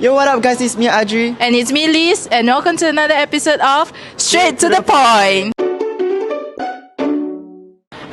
Yo, what up guys, it's me Adri. And it's me Liz, and welcome to another episode of Straight to the Point.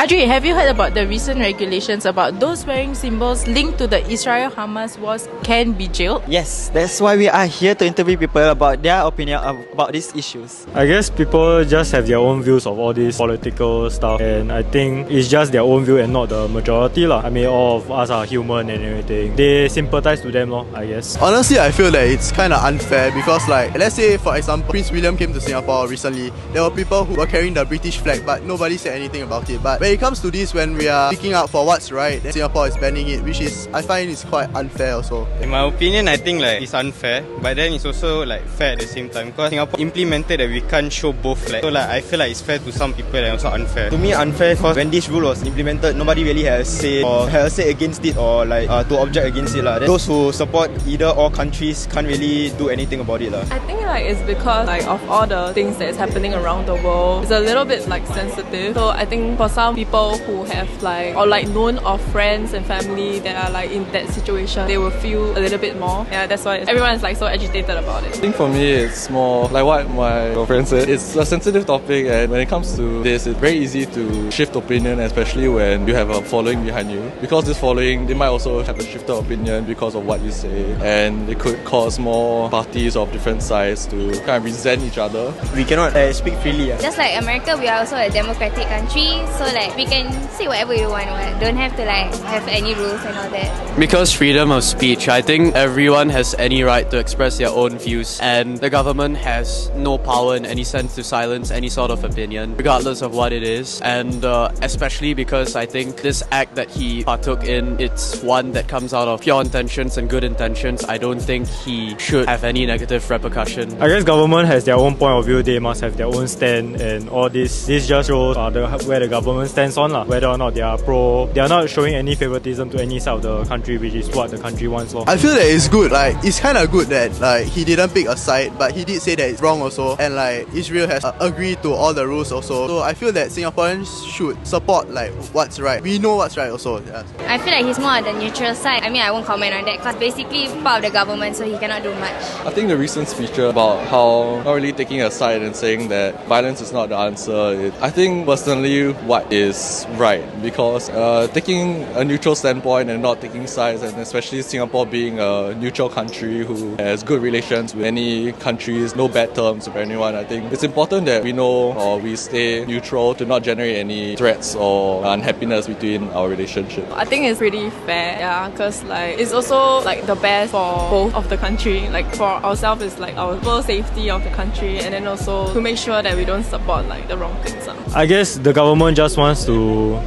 Adri, have you heard about the recent regulations about those wearing symbols linked to the Israel-Hamas wars can be jailed? Yes, that's why we are here to interview people about their opinion about these issues. I guess people just have their own views of all this political stuff, and I think it's just their own view and not the majority lah. I mean, all of us are human and everything. They sympathize to them lor, I guess. Honestly, I feel that it's kind of unfair because, like, let's say for example, Prince William came to Singapore recently. There were people who were carrying the British flag, but nobody said anything about it. But when it comes to this, when we are speaking out for what's right, then Singapore is banning it, which is, I find, is quite unfair also. In my opinion, I think like it's unfair, but then it's also like fair at the same time because Singapore implemented that we can't show both flags. So like I feel like it's fair to some people and also unfair. To me, unfair because when this rule was implemented, nobody really had a say or had a say against it or like to object against it lah. Those who support either or countries can't really do anything about it lah. I think like it's because like of all the things that is happening around the world, it's a little bit like sensitive. So I think for some people who have like or like known of friends and family that are like in that situation, they will feel a little bit more. Yeah, that's why everyone is like so agitated about it. I think for me it's more like what my girlfriend said. It's a sensitive topic, and when it comes to this, it's very easy to shift opinion, especially when you have a following behind you. Because this following, they might also have a shifted opinion because of what you say, and it could cause more parties of different sides to kind of resent each other. We cannot speak freely. Just like America, we are also a democratic country, so like we can say whatever you want. Don't have to like have any rules and all that. Because freedom of speech, I think everyone has any right to express their own views, and the government has no power in any sense to silence any sort of opinion, regardless of what it is. And especially because I think this act that he partook in, it's one that comes out of pure intentions and good intentions. I don't think he should have any negative repercussion. I guess government has their own point of view, they must have their own stand, and all this just shows where the government stands on lah, whether or not they are not showing any favoritism to any side of the country, which is what the country wants lor. I feel that it's good, like it's kind of good that like he didn't pick a side, but he did say that it's wrong also, and like Israel has agreed to all the rules also. So I feel that Singaporeans should support like what's right. We know what's right also. Yeah. I feel like he's more on the neutral side. I mean, I won't comment on that because basically part of the government, so he cannot do much. I think the recent speech about how not really taking a side and saying that violence is not the answer, I think personally what is right, because taking a neutral standpoint and not taking sides, and especially Singapore being a neutral country who has good relations with any countries, no bad terms with anyone, I think it's important that we know or we stay neutral to not generate any threats or unhappiness between our relationship. I think it's pretty fair, yeah, because like it's also like the best for both of the country. Like for ourselves, it's like our full safety of the country, and then also to make sure that we don't support like the wrong things. I guess the government just wants to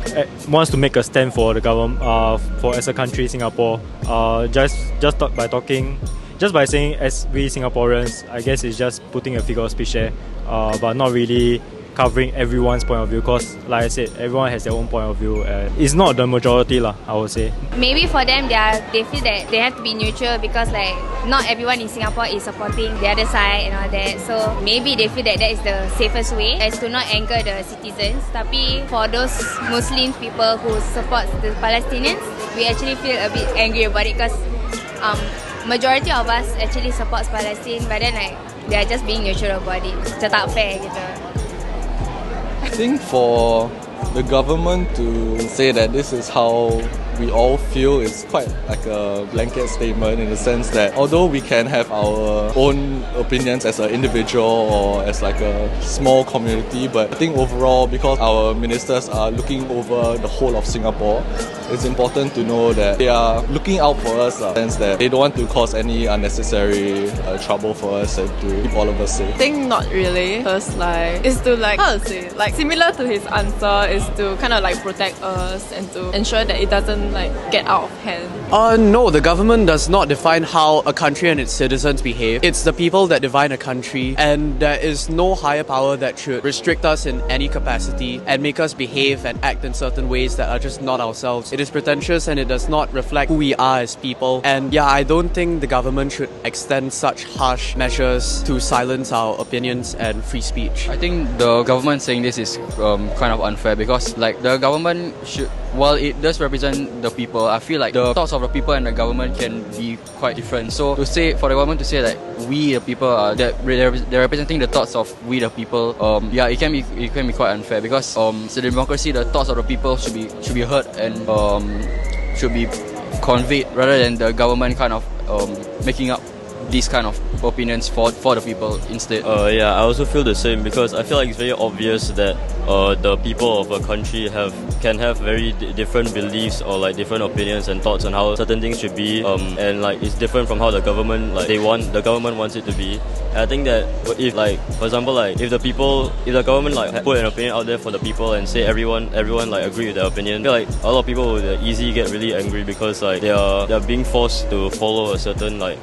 make a stand for the government, for as a country, Singapore. Just by saying as we Singaporeans, I guess it's just putting a figure of speech there, but not really covering everyone's point of view, because like I said, everyone has their own point of view, and it's not the majority lah, I would say. Maybe for them, they feel that they have to be neutral because like not everyone in Singapore is supporting the other side and all that. So maybe they feel that is the safest way as to not anger the citizens. Tapi for those Muslim people who support the Palestinians, we actually feel a bit angry about it because majority of us actually supports Palestine, but then like they are just being neutral about it. Macam tak fair gitu. I think for the government to say that this is how we all feel is quite like a blanket statement, in the sense that although we can have our own opinions as an individual or as like a small community, but I think overall, because our ministers are looking over the whole of Singapore, it's important to know that they are looking out for us, in the sense that they don't want to cause any unnecessary trouble for us and to keep all of us safe. I think not really, because like it's to like, how to say, like similar to his answer, is to kind of like protect us and to ensure that it doesn't like get out of hand. No, the government does not define how a country and its citizens behave. It's the people that define a country, and there is no higher power that should restrict us in any capacity and make us behave and act in certain ways that are just not ourselves. It is pretentious and it does not reflect who we are as people. And yeah, I don't think the government should extend such harsh measures to silence our opinions and free speech. I think the government saying this is kind of unfair, because like the government should while it does represent the people, I feel like the thoughts of the people and the government can be quite different. So to say, for the government to say that we the people are that they're representing the thoughts of we the people, yeah, it can be quite unfair because so democracy, the thoughts of the people should be heard and should be conveyed rather than the government kind of making up these kind of opinions for the people instead. Yeah, I also feel the same because I feel like it's very obvious that the people of a country can have very different beliefs or like different opinions and thoughts on how certain things should be, and like it's different from how the government the government wants it to be. And I think that if like, for example, like if the government like put an opinion out there for the people and say everyone like agree with their opinion, I feel like a lot of people would easily get really angry because like they are being forced to follow a certain like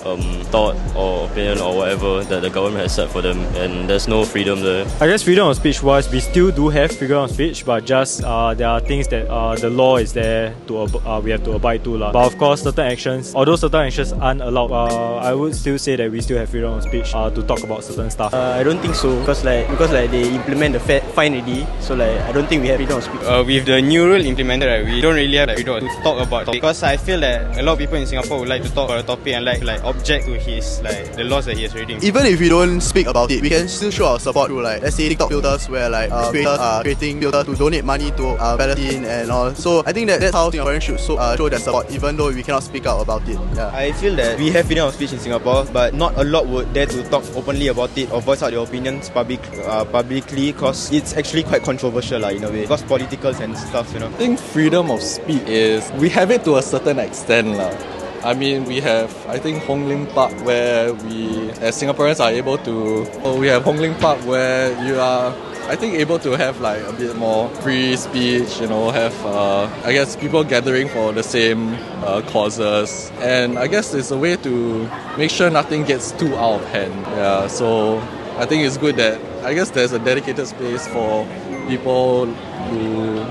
thought or opinion or whatever that the government has set for them, and there's no freedom there. I guess freedom of speech wise, we still do have freedom of speech, but just there are things that the law is there to we have to abide to lah. But of course, although certain actions aren't allowed, I would still say that we still have freedom of speech to talk about certain stuff. I don't think so because they implement the fine already, so like I don't think we have freedom of speech. With the new rule implemented, right, we don't really have like, freedom to talk about topic because I feel that a lot of people in Singapore would like to talk about a topic and like object to his like the laws that he is reading. Even if we don't speak about it, we can still show our support through like, let's say, TikTok filters where like creators are creating filters to donate money to Palestine and all. So I think that's how Singaporeans should show their support, even though we cannot speak out about it. Yeah. I feel that we have freedom of speech in Singapore, but not a lot would dare to talk openly about it or voice out their opinions publicly because it's actually quite controversial in a way, because politicals and stuff, you know. I think freedom of speech we have it to a certain extent lah. I mean, we have, I think, Hong Lim Park where we, as Singaporeans, are able to... we have Hong Lim Park where you are, I think, able to have like a bit more free speech, you know, have, I guess, people gathering for the same causes. And I guess it's a way to make sure nothing gets too out of hand. Yeah, so I think it's good that, I guess, there's a dedicated space for people who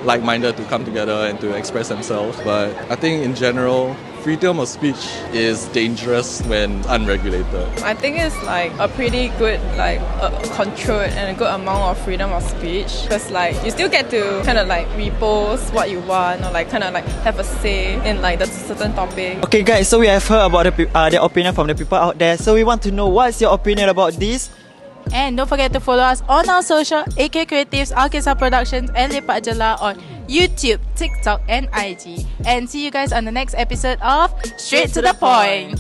like-minded to come together and to express themselves. But I think in general, freedom of speech is dangerous when unregulated. I think it's like a pretty good control and a good amount of freedom of speech because like you still get to kind of like repost what you want or like kind of like have a say in like the certain topic. Okay guys, so we have heard about the opinion from the people out there. So we want to know what's your opinion about this. And don't forget to follow us on our social, AK Creatives, Al-Kisah Productions and Lepak Jela on YouTube, TikTok and IG. And see you guys on the next episode of Straight to the Point.